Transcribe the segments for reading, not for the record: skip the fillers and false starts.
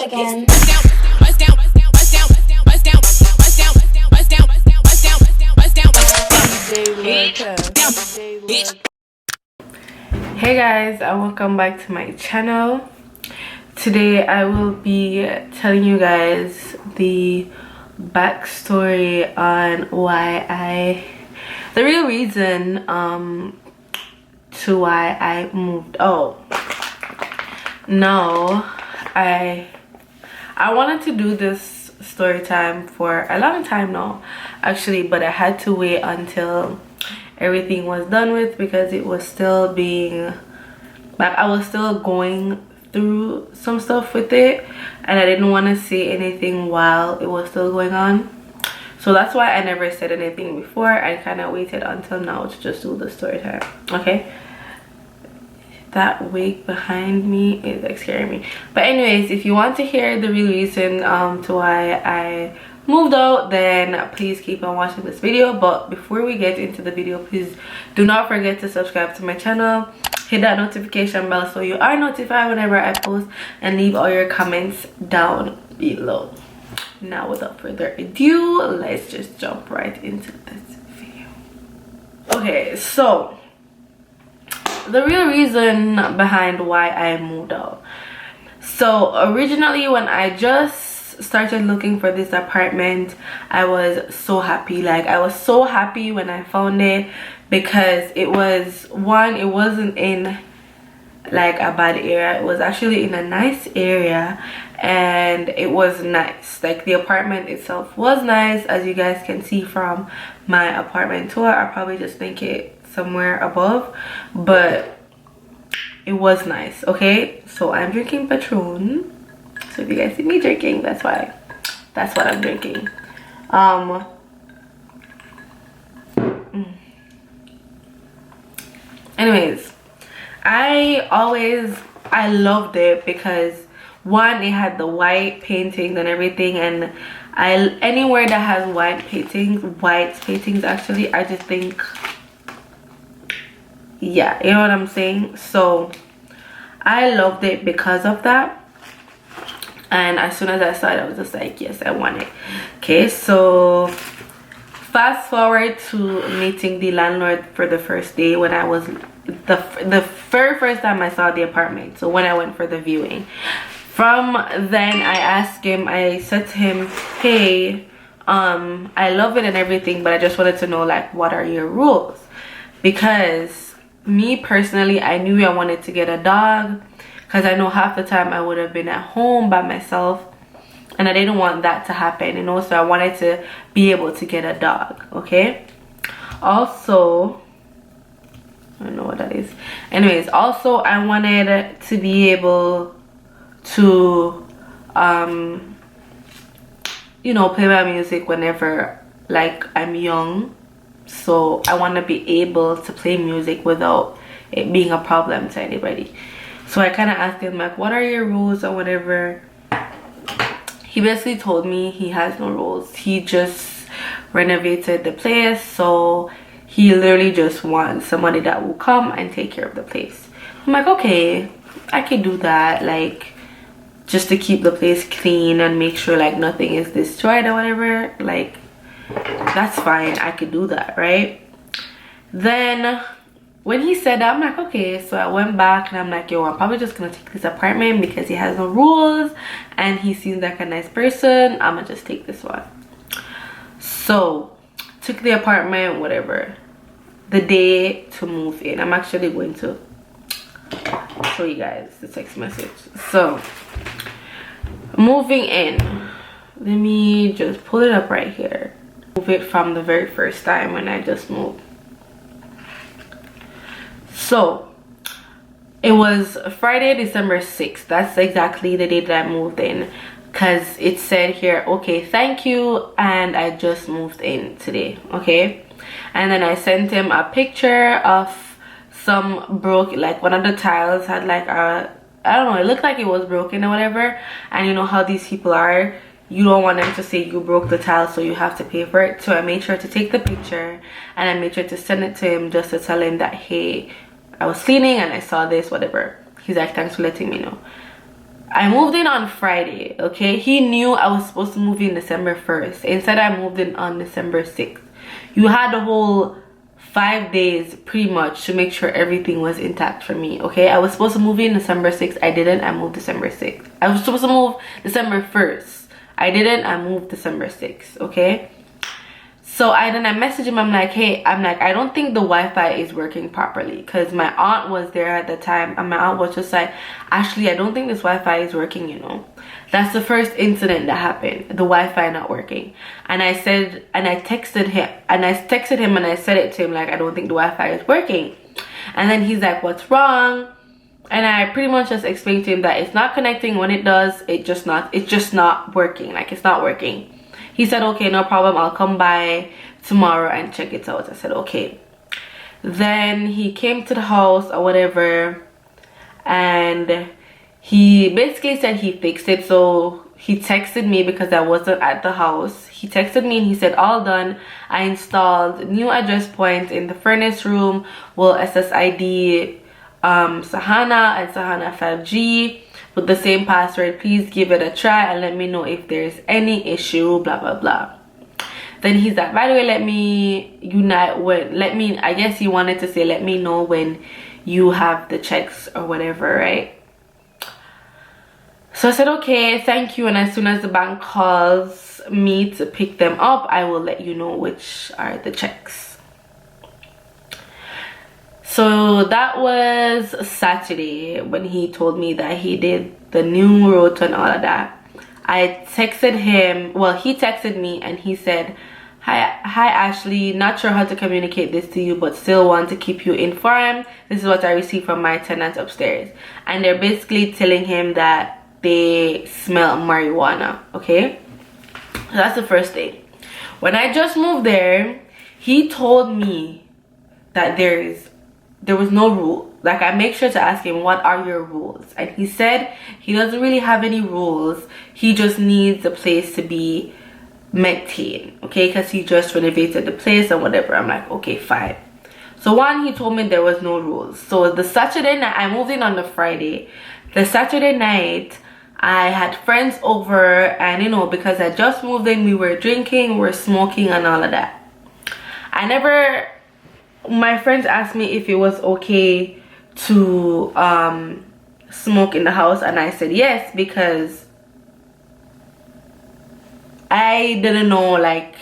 again. Hey guys, and welcome back to my channel. Today I will be telling you guys the backstory on the real reason to why I moved out. Now I wanted to do this story time for a long time now actually, but I had to wait until everything was done with because it was still being like I was still going through some stuff with it, and I didn't want to say anything while it was still going on. So that's why I never said anything before. I kind of waited until now to just do the story time. Okay, that wig behind me is like scaring me. But anyways, if you want to hear the real reason to why I moved out, then please keep on watching this video. But before we get into the video, please do not forget to subscribe to my channel, hit that notification bell so you are notified whenever I post, and leave all your comments down below. Now without further ado, let's just jump right into this video. Okay, so the real reason behind why I moved out. So originally when I just started looking for this apartment, I was so happy. Like I was so happy when I found it because it was one, it wasn't in like a bad area. It was actually in a nice area and it was nice. Like the apartment itself was nice, as you guys can see from my apartment tour. I'll probably just link it somewhere above, but it was nice. Okay, so I'm drinking Patron, so if you guys see me drinking, that's what I'm drinking. Anyways, I loved it because one, it had the white paintings and everything, and anywhere that has white paintings actually, I just think, yeah, you know what I'm saying. So I loved it because of that, and as soon as I saw it, I was just like, yes, I want it. Okay, so fast forward to meeting the landlord for the first day when I was the very first time I saw the apartment. So when I went for the viewing, from then I said to him, hey, I love it and everything, but I just wanted to know, like, what are your rules? Because me personally, I knew I wanted to get a dog because I know half the time I would have been at home by myself, and I didn't want that to happen, you know. So I wanted to be able to get a dog. Okay, also, I don't know what that is. Anyways, also I wanted to be able to you know, play my music whenever, like, I'm young. So I want to be able to play music without it being a problem to anybody. So I kind of asked him, like, what are your rules or whatever. He basically told me he has no rules. He just renovated the place, so he literally just wants somebody that will come and take care of the place. I'm like, okay, I can do that, like, just to keep the place clean and make sure like nothing is destroyed or whatever. Like, that's fine, I could do that, right? Then when he said that, I'm like, okay. So I went back and I'm like, yo, I'm probably just gonna take this apartment because he has no rules and he seems like a nice person. I'm gonna just take this one. So took the apartment, whatever. The day to move in, I'm actually going to show you guys the text message. So moving in, let me just pull it up right here. Move it from the very first time when I just moved. So it was Friday, December 6th. That's exactly the day that I moved in, because it said here, okay, thank you, and I just moved in today. Okay, and then I sent him a picture of some like one of the tiles had like a, I don't know, it looked like it was broken or whatever. And you know how these people are, you don't want them to say you broke the tile, so you have to pay for it. So I made sure to take the picture and I made sure to send it to him just to tell him that, hey, I was cleaning and I saw this, whatever. He's like, thanks for letting me know. I moved in on Friday, okay? He knew I was supposed to move in December 1st. Instead, I moved in on December 6th. You had the whole 5 days pretty much to make sure everything was intact for me, okay? I was supposed to move in December 6th. I didn't. I moved December 6th. I was supposed to move December 1st. I didn't. I moved December 6th, okay? So I messaged him. I'm like, hey, I don't think the Wi-Fi is working properly, because my aunt was there at the time, and my aunt was just like, Ashley, I don't think this Wi-Fi is working, you know. That's the first incident that happened, the Wi-Fi not working. And I said, and I texted him and I said it to him, like, I don't think the Wi-Fi is working. And then he's like, what's wrong? And I pretty much just explained to him that it's not connecting. When it does, it's just not working. Like, it's not working. He said, okay, no problem, I'll come by tomorrow and check it out. I said, okay. Then he came to the house or whatever, and he basically said he fixed it. So he texted me because I wasn't at the house. He texted me and he said, all done. I installed new address points in the furnace room, well, SSID Sahana and Sahana 5G with the same password. Please give it a try and let me know if there's any issue, blah blah blah. Then he's like, by the way, I guess he wanted to say, let me know when you have the checks or whatever, right? So I said, okay, thank you, and as soon as the bank calls me to pick them up, I will let you know which are the checks. So that was Saturday when he told me that he did the new route and all of that. I texted him, well, he texted me and he said, hi Ashley, not sure how to communicate this to you, but still want to keep you informed. This is what I received from my tenants upstairs. And they're basically telling him that they smell marijuana, okay? So that's the first thing. When I just moved there, he told me that there was no rule. Like, I make sure to ask him, what are your rules? And he said he doesn't really have any rules. He just needs the place to be maintained, okay? Because he just renovated the place and whatever. I'm like, okay, fine. So one, he told me there was no rules. So the Saturday night, I moved in on the Friday. The Saturday night, I had friends over, and you know, because I just moved in, we were drinking, we were smoking and all of that. My friends asked me if it was okay to smoke in the house, and I said yes, because I didn't know like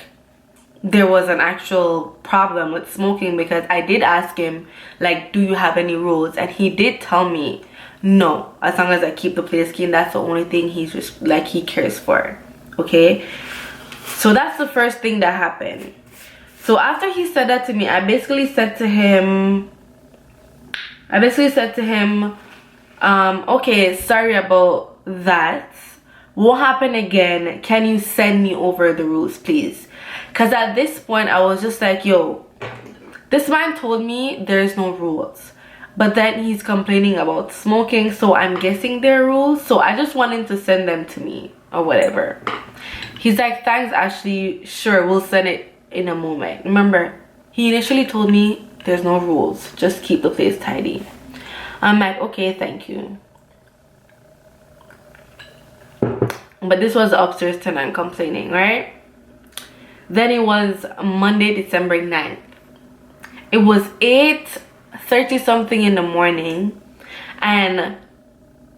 there was an actual problem with smoking, because I did ask him like, do you have any rules? And he did tell me no, as long as I keep the place clean, that's the only thing he's just like he cares for, okay? So that's the first thing that happened. So after he said that to me, I basically said to him, okay, sorry about that. Won't happen again. Can you send me over the rules, please? Because at this point, I was just like, yo, this man told me there's no rules. But then he's complaining about smoking, so I'm guessing there are rules. So I just wanted to send them to me or whatever. He's like, thanks, Ashley. Sure, we'll send it in a moment. Remember, he initially told me there's no rules, just keep the place tidy. I'm like, okay, thank you. But this was the upstairs tenant complaining, right? Then it was Monday, December 9th. It was 8:30 something in the morning, and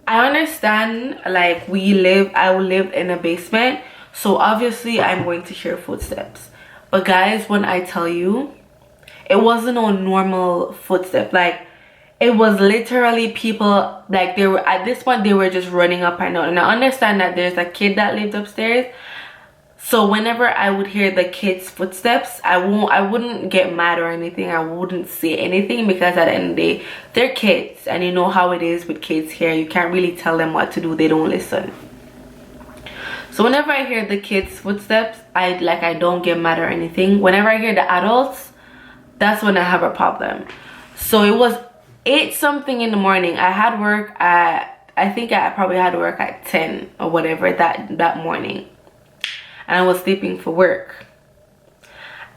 I understand, like, I live in a basement, so obviously I'm going to hear footsteps. But guys, when I tell you, it wasn't a normal footstep. Like, it was literally people, like, they were, at this point, they were just running up and down. And I understand that there's a kid that lived upstairs. So whenever I would hear the kids' footsteps, I wouldn't get mad or anything. I wouldn't say anything, because at the end of the day, they're kids. And you know how it is with kids here. You can't really tell them what to do. They don't listen. So whenever I hear the kids' footsteps, I don't get mad or anything. Whenever I hear the adults, that's when I have a problem. So it was 8 something in the morning. I had work at, I think I probably had work at 10 or whatever that morning. And I was sleeping for work.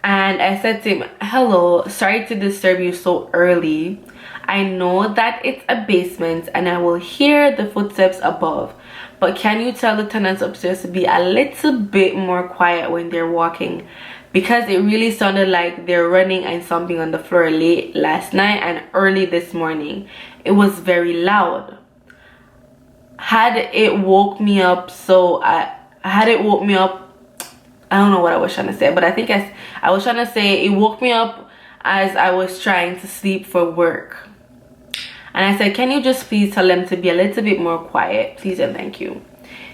And I said to him, hello, sorry to disturb you so early. I know that it's a basement and I will hear the footsteps above. but can you tell the tenants upstairs to be a little bit more quiet when they're walking, because it really sounded like they're running and stomping on the floor late last night and early this morning. It was very loud. Had it woke me up, I don't know what I was trying to say, but I think I was trying to say it woke me up as I was trying to sleep for work. And I said, can you just please tell them to be a little bit more quiet, please and thank you.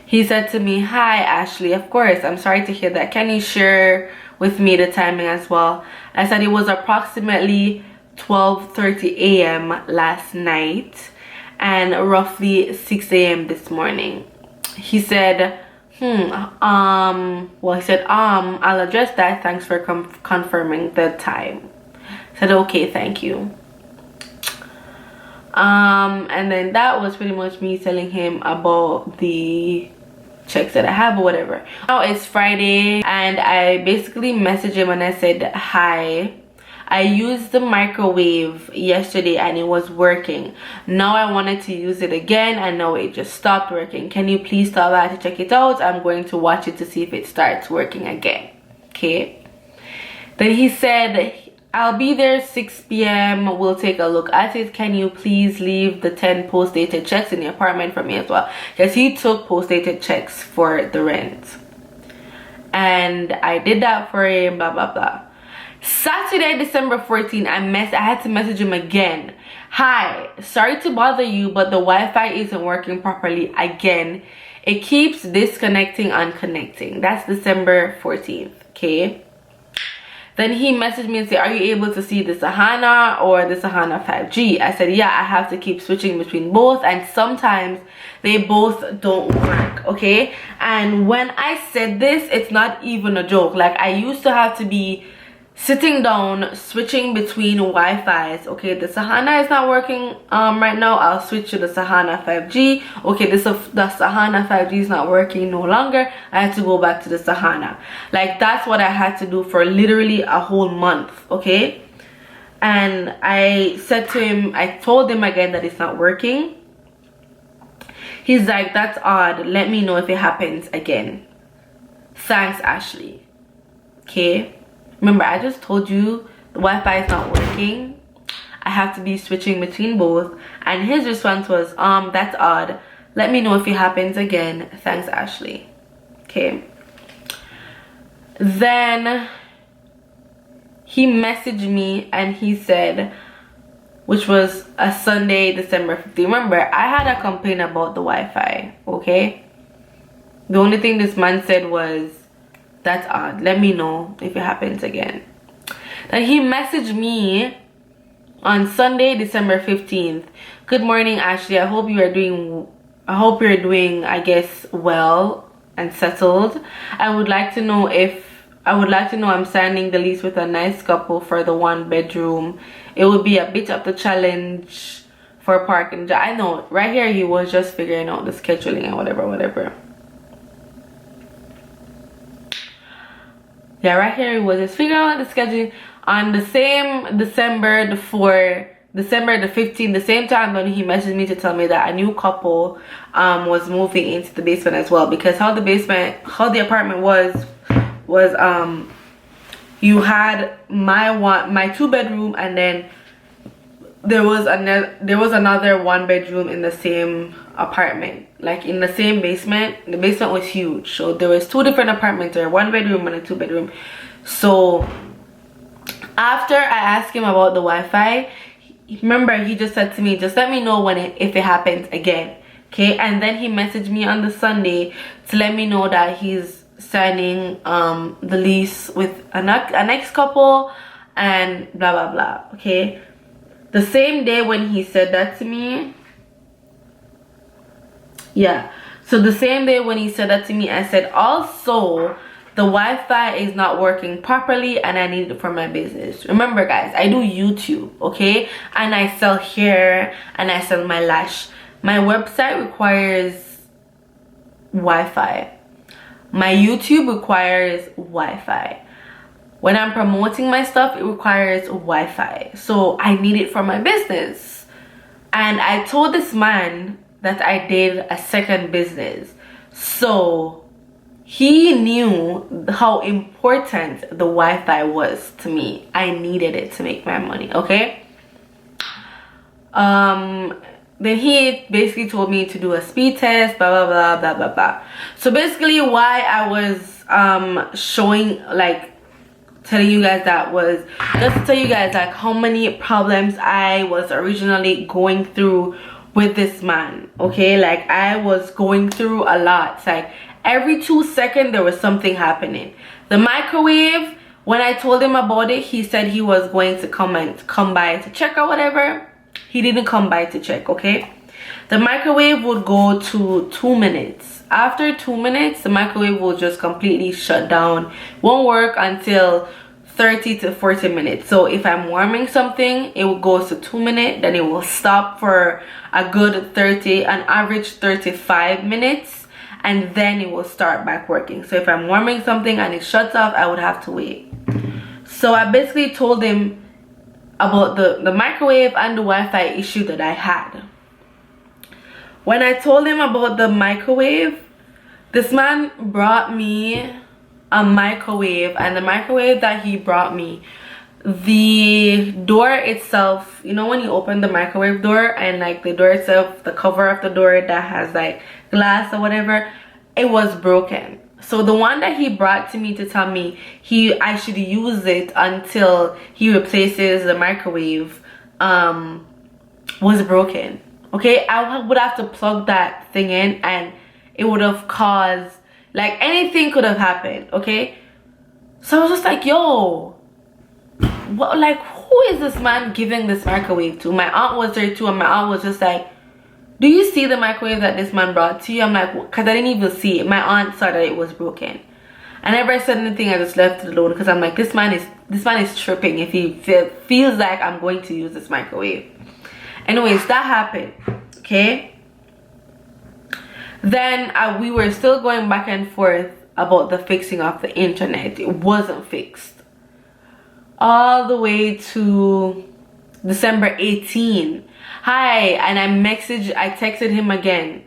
He said to me, hi Ashley, of course, I'm sorry to hear that. Can you share with me the timing as well? I said it was approximately 12:30 a.m. last night and roughly 6 a.m. this morning. He said, well, he said, I'll address that. Thanks for confirming the time. I said, okay, thank you. And then that was pretty much me telling him about the checks that I have or whatever. Now it's Friday and I basically messaged him and I said, hi, I used the microwave yesterday and it was working. Now I wanted to use it again and now it just stopped working. Can you please stop by to check it out? I'm going to watch it to see if it starts working again. Okay. Then he said, I'll be there 6 p.m. We'll take a look at it. Can you please leave the 10 post-dated checks in the apartment for me as well? Because he took post-dated checks for the rent. And I did that for him, blah, blah, blah. Saturday, December 14th, I had to message him again. Hi, sorry to bother you, but the Wi-Fi isn't working properly again. It keeps disconnecting and connecting. That's December 14th, okay? Then he messaged me and said, are you able to see the Sahana or the Sahana 5G? I said, yeah, I have to keep switching between both and sometimes they both don't work, okay? And when I said this, it's not even a joke. Like, I used to have to be sitting down switching between Wi-Fi's. Okay, the Sahana is not working right now. I'll switch to the Sahana 5G. Okay, the Sahana 5G is not working no longer. I had to go back to the Sahana. Like, that's what I had to do for literally a whole month. Okay, and I said to him, I told him again that it's not working. He's like, that's odd, let me know if it happens again. Thanks, Ashley. Okay, remember, I just told you the Wi-Fi is not working. I have to be switching between both. And his response was, that's odd. Let me know if it happens again. Thanks, Ashley. Okay. Then he messaged me and he said, which was a Sunday, December 15th. Remember, I had a complaint about the Wi-Fi, okay? The only thing this man said was, that's odd, let me know if it happens again. Then he messaged me on Sunday, December 15th. Good morning, Ashley. I hope you're doing, I guess, well and settled. I would like to know I'm signing the lease with a nice couple for the 1-bedroom. It would be a bit of the challenge for parking. I know, right here he was just figuring out the scheduling and whatever. Yeah, right here he was just figuring out the scheduling. On the same December the 15th, the same time when he messaged me to tell me that a new couple was moving into the basement as well. Because how the apartment was you had my 2-bedroom and then there was another 1-bedroom in the same apartment, like in the same basement. The basement was huge, so there was 2 different apartments there, 1-bedroom and a 2-bedroom. So after I asked him about the Wi-Fi, remember, he just said to me, just let me know if it happens again. Okay, and then he messaged me on the Sunday to let me know that he's signing the lease with an ex-couple and blah blah blah. Okay, the same day when he said that to me, yeah, so the same day when he said that to me, I said also the Wi-Fi is not working properly and I need it for my business. Remember guys, I do YouTube, okay, and I sell hair and I sell my lash. My website requires Wi-Fi. My YouTube requires Wi-Fi. When I'm promoting my stuff, it requires Wi-Fi. So I need it for my business. And I told this man that I did a second business. So he knew how important the Wi-Fi was to me. I needed it to make my money, okay? Then he basically told me to do a speed test, blah blah blah blah blah blah. So basically why I was showing, like, telling you guys that was just to tell you guys like how many problems I was originally going through with this man, okay? Like, I was going through a lot. It's like every 2 seconds there was something happening. The microwave, when I told him about it, he said he was going to come by to check or whatever. He didn't come by to check, okay? The microwave would go to 2 minutes. After 2 minutes, the microwave will just completely shut down. Won't work until 30 to 40 minutes. So if I'm warming something, it will go to 2 minutes, then it will stop for a good 30, an average 35 minutes, and then it will start back working. So if I'm warming something and it shuts off, I would have to wait. So I basically told him about the microwave and the Wi-Fi issue that I had. When I told him about the microwave, this man brought me a microwave, and the microwave that he brought me, the door itself, you know when you open the microwave door and like the door itself, the cover of the door that has like glass or whatever, it was broken. So the one that he brought to me to tell me I should use it until he replaces the microwave was broken. Okay, I would have to plug that thing in and it would have caused, like, anything could have happened, okay? So I was just like, yo, what, like, who is this man giving this microwave to? My aunt was there too, and my aunt was just like, do you see the microwave that this man brought to you? I'm like, because I didn't even see it. My aunt saw that it was broken. I never said anything. I just left it alone because I'm like, this man is tripping if he feels like I'm going to use this microwave. Anyways, that happened, okay? Then we were still going back and forth about the fixing of the internet. It wasn't fixed. All the way to December 18. Hi, and I texted him again.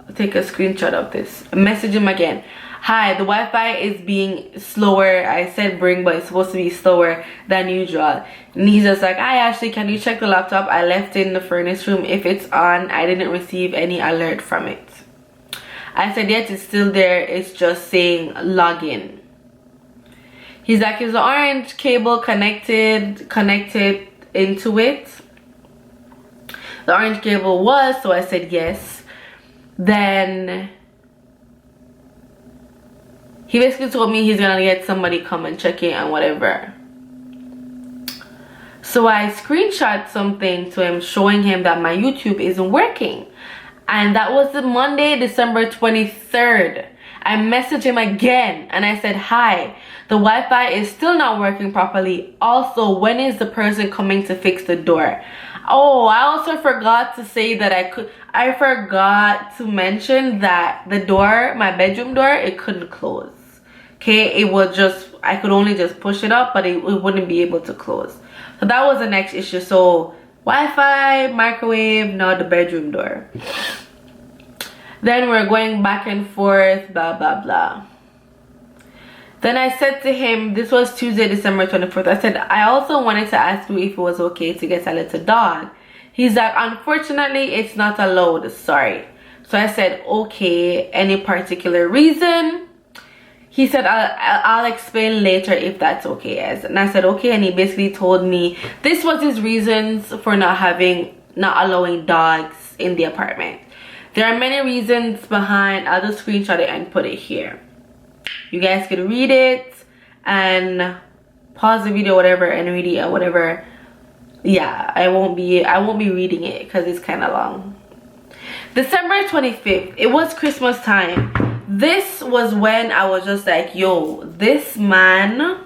I'll take a screenshot of this. I messaged him again. Hi, the Wi-Fi is being slower. I said bring, but it's supposed to be slower than usual. And he's just like, hi Ashley, can you check the laptop? I left it in the furnace room. If it's on, I didn't receive any alert from it. I said, yes, it's still there. It's just saying login. He's like, is the orange cable connected into it? The orange cable was, so I said yes. Then he basically told me he's gonna get somebody come and check it and whatever. So I screenshot something to him showing him that my YouTube isn't working. And that was the Monday, December 23rd. I messaged him again and I said, hi, the Wi-Fi is still not working properly. Also, when is the person coming to fix the door? Oh, I also forgot to say that I forgot to mention that the door, my bedroom door, it couldn't close. Okay, it was just, I could only just push it up, but it wouldn't be able to close. So that was the next issue. So Wi-Fi, microwave, now the bedroom door. Then we're going back and forth, blah blah blah. Then I said to him, this was Tuesday, December 24th. I said, I also wanted to ask you if it was okay to get a little dog. He's like, unfortunately, it's not allowed. Sorry. So I said, okay, any particular reason? He said, I'll explain later if that's okay. And I said, okay. And he basically told me this was his reasons for not allowing dogs in the apartment. There are many reasons behind. I'll just screenshot it and put it here. You guys can read it and pause the video, whatever, and read it or whatever. Yeah, I won't be reading it because it's kind of long. December 25th, it was Christmas time. This was when I was just like, yo, this man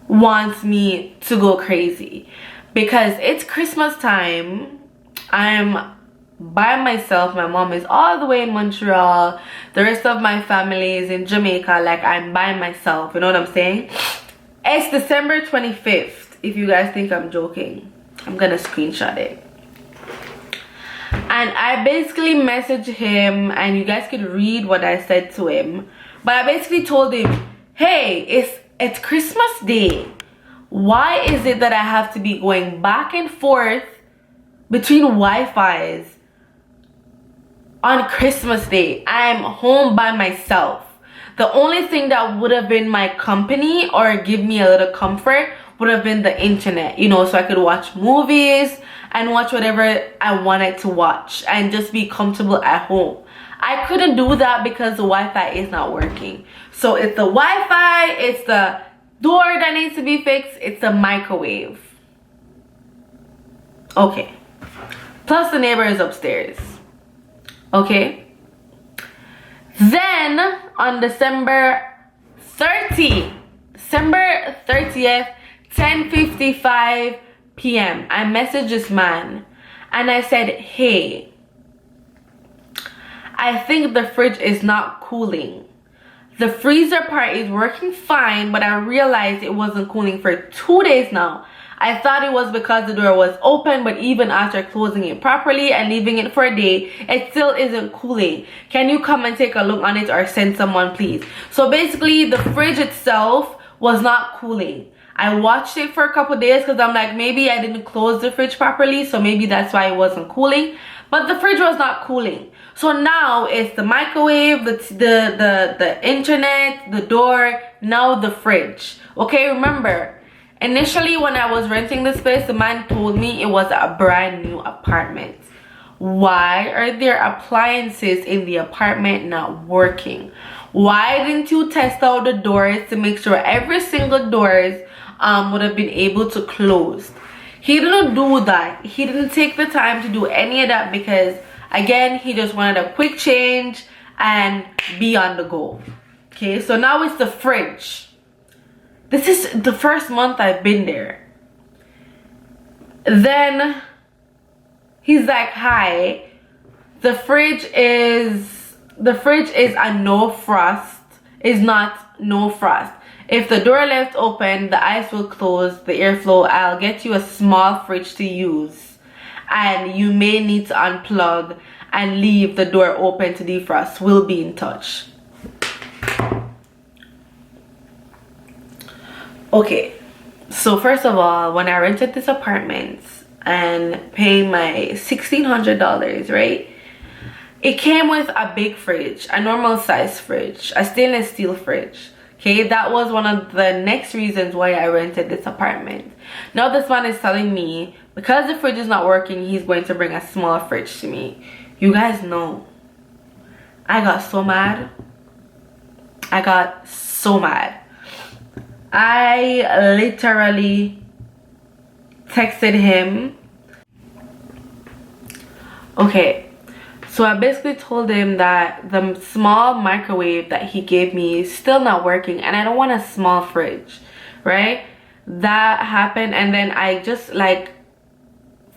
wants me to go crazy because it's Christmas time. I'm by myself. My mom is all the way in Montreal. The rest of my family is in Jamaica. Like, I'm by myself, you know what I'm saying? It's December 25th. If you guys think I'm joking, I'm gonna screenshot it. And I basically messaged him, and you guys could read what I said to him. But I basically told him, hey, it's Christmas Day. Why is it that I have to be going back and forth between Wi-Fis on Christmas Day? I'm home by myself. The only thing that would have been my company or give me a little comfort would have been the internet, you know, so I could watch movies and watch whatever I wanted to watch and just be comfortable at home. I couldn't do that because the Wi-Fi is not working. So it's the Wi-Fi, it's the door that needs to be fixed, it's the microwave. Okay. Plus the neighbor is upstairs. Okay. Then on December 30th, 10:55 p.m. I messaged this man and I said, hey, I think the fridge is not cooling. The freezer part is working fine, but I realized it wasn't cooling for 2 days now. I thought it was because the door was open, but even after closing it properly and leaving it for a day, it still isn't cooling. Can you come and take a look on it or send someone, please? So basically, the fridge itself was not cooling. I watched it for a couple days because I'm like, maybe I didn't close the fridge properly, so maybe that's why it wasn't cooling. But the fridge was not cooling. So now it's the microwave, the internet, the door, now the fridge. Okay, remember, initially when I was renting this place, the man told me it was a brand new apartment. Why are there appliances in the apartment not working? Why didn't you test out the doors to make sure every single doors would have been able to close? He didn't do that. He didn't take the time to do any of that because, again, he just wanted a quick change and be on the go. Okay, so now it's the fridge. This is the first month I've been there. Then he's like, hi, the fridge is a no frost, is not no frost. If the door left open, the ice will close the airflow. I'll get you a small fridge to use, and you may need to unplug and leave the door open to defrost. We'll be in touch. Okay, so first of all, when I rented this apartment and paying my $1,600, right, it came with a big fridge, a normal size fridge, a stainless steel fridge. Okay, that was one of the next reasons why I rented this apartment. Now this man is telling me because the fridge is not working, he's going to bring a small fridge to me. You guys know, I got so mad. I got so mad. I literally texted him. Okay, so I basically told him that the small microwave that he gave me is still not working and I don't want a small fridge, right? That happened, and then I just like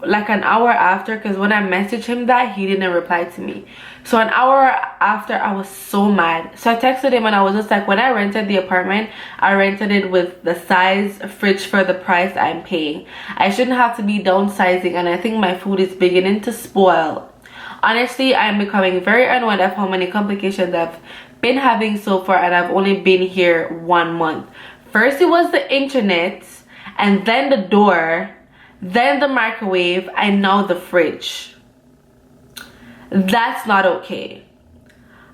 an hour after, because when I messaged him that, he didn't reply to me. So an hour after, I was so mad. So I texted him and I was just like, when I rented the apartment, I rented it with the size fridge for the price I'm paying. I shouldn't have to be downsizing, and I think my food is beginning to spoil. Honestly, I'm becoming very annoyed of how many complications I've been having so far, and I've only been here 1 month. First it was the internet, and then the door, then the microwave, and now the fridge. That's not okay.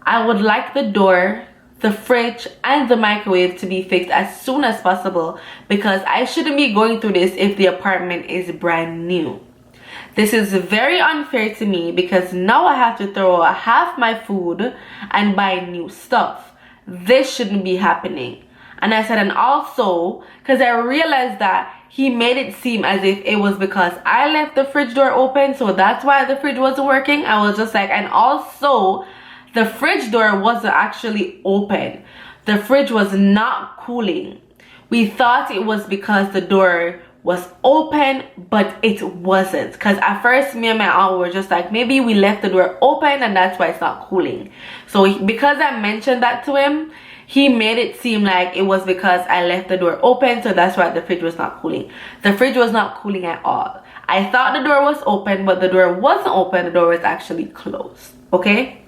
I would like the door, the fridge, and the microwave to be fixed as soon as possible, because I shouldn't be going through this if the apartment is brand new. This is very unfair to me because now I have to throw out half my food and buy new stuff. This shouldn't be happening. And I said, and also, because I realized that he made it seem as if it was because I left the fridge door open, so that's why the fridge wasn't working. I was just like, and also, the fridge door wasn't actually open. The fridge was not cooling. We thought it was because the door was open, but it wasn't. Because at first, me and my aunt were just like, maybe we left the door open and that's why it's not cooling. So because I mentioned that to him, he made it seem like it was because I left the door open, so that's why the fridge was not cooling. The fridge was not cooling at all. I thought the door was open, but the door wasn't open. The door was actually closed. Okay.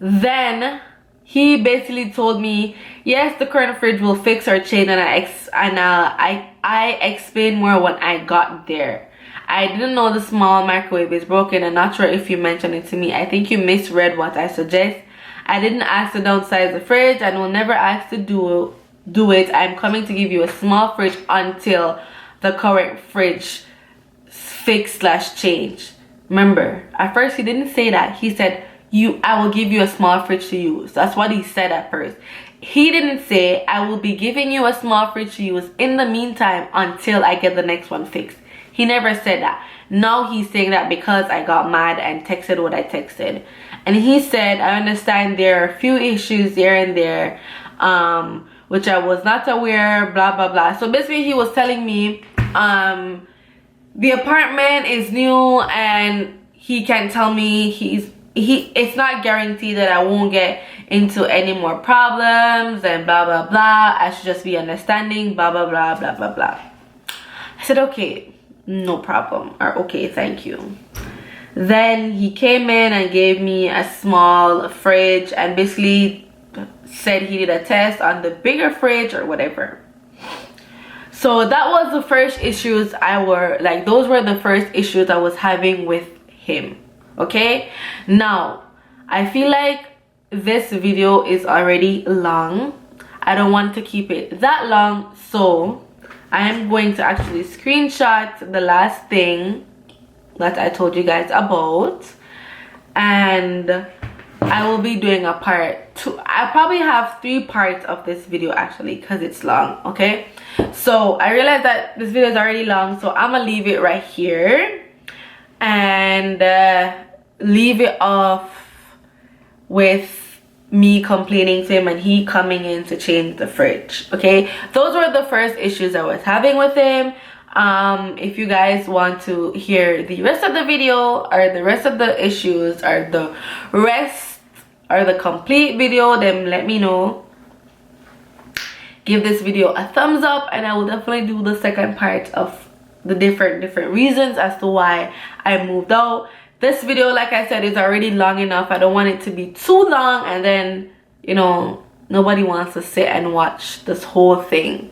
Then he basically told me, yes, the current fridge will fix or change, and I explained more when I got there. I didn't know the small microwave is broken. I'm not sure if you mentioned it to me. I think you misread what I suggest. I didn't ask to downsize the fridge and will never ask to do it. I'm coming to give you a small fridge until the current fridge fix/change. Remember, at first he didn't say that. He said, I will give you a small fridge to use. That's what he said at first. He didn't say, I will be giving you a small fridge to use in the meantime until I get the next one fixed. He never said that. Now he's saying that because I got mad and texted what I texted. And he said, I understand there are a few issues here and there, which I was not aware, blah, blah, blah. So basically he was telling me, the apartment is new and he can tell me it's not guaranteed that I won't get into any more problems and blah, blah, blah. I should just be understanding, blah, blah, blah, blah, blah, blah. I said, okay, no problem, or okay, thank you. Then he came in and gave me a small fridge and basically said he did a test on the bigger fridge or whatever. So that was the first issues those were the first issues I was having with him. Okay, now I feel like this video is already long. I don't want to keep it that long, so I am going to actually screenshot the last thing that I told you guys about, and I will be doing a part 2. I probably have 3 parts of this video actually because it's long. Okay, so I realized that this video is already long, so I'm gonna leave it right here and leave it off with me complaining to him and he coming in to change the fridge. Okay, those were the first issues I was having with him. If you guys want to hear the rest of the video or the rest of the issues or the rest or the complete video, then let me know. Give this video a thumbs up and I will definitely do the second part of the different reasons as to why I moved out. This video, like I said, is already long enough. I don't want it to be too long and then, you know, nobody wants to sit and watch this whole thing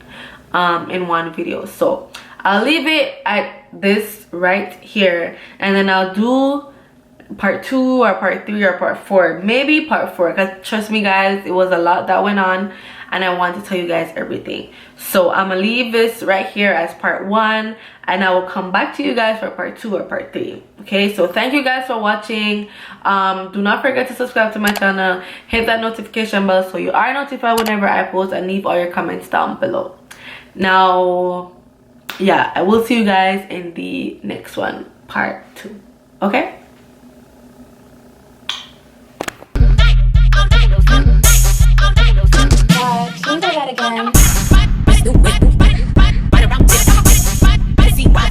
in one video. So I'll leave it at this right here and then I'll do part 2 or part 3 or part 4, maybe part 4, because trust me guys, it was a lot that went on and I want to tell you guys everything. So I'm gonna leave this right here as part 1 and I will come back to you guys for part 2 or part 3. Okay, so thank you guys for watching. Do not forget to subscribe to my channel, hit that notification bell so you are notified whenever I post, and leave all your comments down below. Now yeah, I will see you guys in the next one, part 2. Okay.